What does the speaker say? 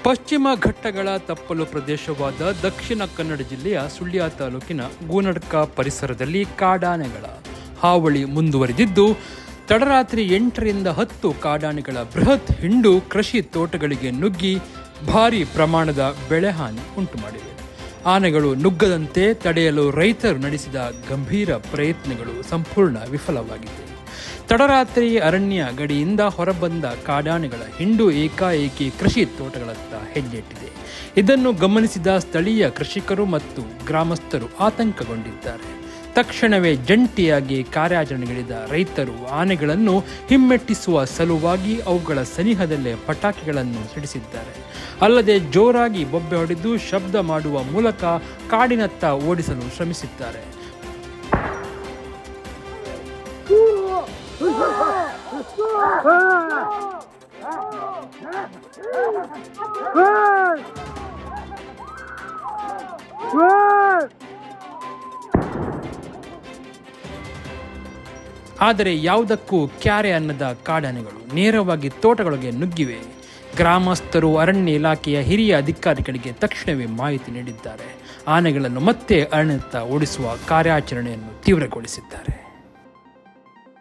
ಪಶ್ಚಿಮ ಘಟ್ಟಗಳ ತಪ್ಪಲು ಪ್ರದೇಶವಾದ ದಕ್ಷಿಣ ಕನ್ನಡ ಜಿಲ್ಲೆಯ ಸುಳ್ಯ ತಾಲೂಕಿನ ಗೂನಡ್ಕ ಪರಿಸರದಲ್ಲಿ ಕಾಡಾನೆಗಳ ಹಾವಳಿ ಮುಂದುವರೆದಿದ್ದು, ತಡರಾತ್ರಿ 8ರಿಂದ 10 ಕಾಡಾನೆಗಳ ಬೃಹತ್ ಹಿಂಡು ಕೃಷಿ ತೋಟಗಳಿಗೆ ನುಗ್ಗಿ ಭಾರೀ ಪ್ರಮಾಣದ ಬೆಳೆಹಾನಿ ಉಂಟುಮಾಡಿವೆ. ಆನೆಗಳು ನುಗ್ಗದಂತೆ ತಡೆಯಲು ರೈತರು ನಡೆಸಿದ ಗಂಭೀರ ಪ್ರಯತ್ನಗಳು ಸಂಪೂರ್ಣ ವಿಫಲವಾಗಿವೆ. ತಡರಾತ್ರಿ ಅರಣ್ಯ ಗಡಿಯಿಂದ ಹೊರಬಂದ ಕಾಡಾನೆಗಳ ಹಿಂಡು ಏಕಾಏಕಿ ಕೃಷಿ ತೋಟಗಳತ್ತ ಹೆಜ್ಜೆಟ್ಟಿದೆ. ಇದನ್ನು ಗಮನಿಸಿದ ಸ್ಥಳೀಯ ಕೃಷಿಕರು ಮತ್ತು ಗ್ರಾಮಸ್ಥರು ಆತಂಕಗೊಂಡಿದ್ದಾರೆ. ತಕ್ಷಣವೇ ಜಂಟಿಯಾಗಿ ಕಾರ್ಯಾಚರಣೆಗಿಳಿದ ರೈತರು ಆನೆಗಳನ್ನು ಹಿಮ್ಮೆಟ್ಟಿಸುವ ಸಲುವಾಗಿ ಅವುಗಳ ಸನಿಹದಲ್ಲೇ ಪಟಾಕಿಗಳನ್ನು ಸಿಡಿಸಿದ್ದಾರೆ. ಅಲ್ಲದೆ ಜೋರಾಗಿ ಬೊಬ್ಬೆ ಹೊಡೆದು ಶಬ್ದ ಮಾಡುವ ಮೂಲಕ ಕಾಡಿನತ್ತ ಓಡಿಸಲು ಶ್ರಮಿಸಿದ್ದಾರೆ. ಆದರೆ ಯಾವುದಕ್ಕೂ ಕ್ಯಾರೆ ಅನ್ನದ ಕಾಡಾನೆಗಳು ನೇರವಾಗಿ ತೋಟಗಳಿಗೆ ನುಗ್ಗಿವೆ. ಗ್ರಾಮಸ್ಥರು ಅರಣ್ಯ ಇಲಾಖೆಯ ಹಿರಿಯ ಅಧಿಕಾರಿಗಳಿಗೆ ತಕ್ಷಣವೇ ಮಾಹಿತಿ ನೀಡಿದ್ದಾರೆ. ಆನೆಗಳನ್ನು ಮತ್ತೆ ಅರಣ್ಯತ್ತ ಓಡಿಸುವ ಕಾರ್ಯಾಚರಣೆಯನ್ನು ತೀವ್ರಗೊಳಿಸಿದ್ದಾರೆ.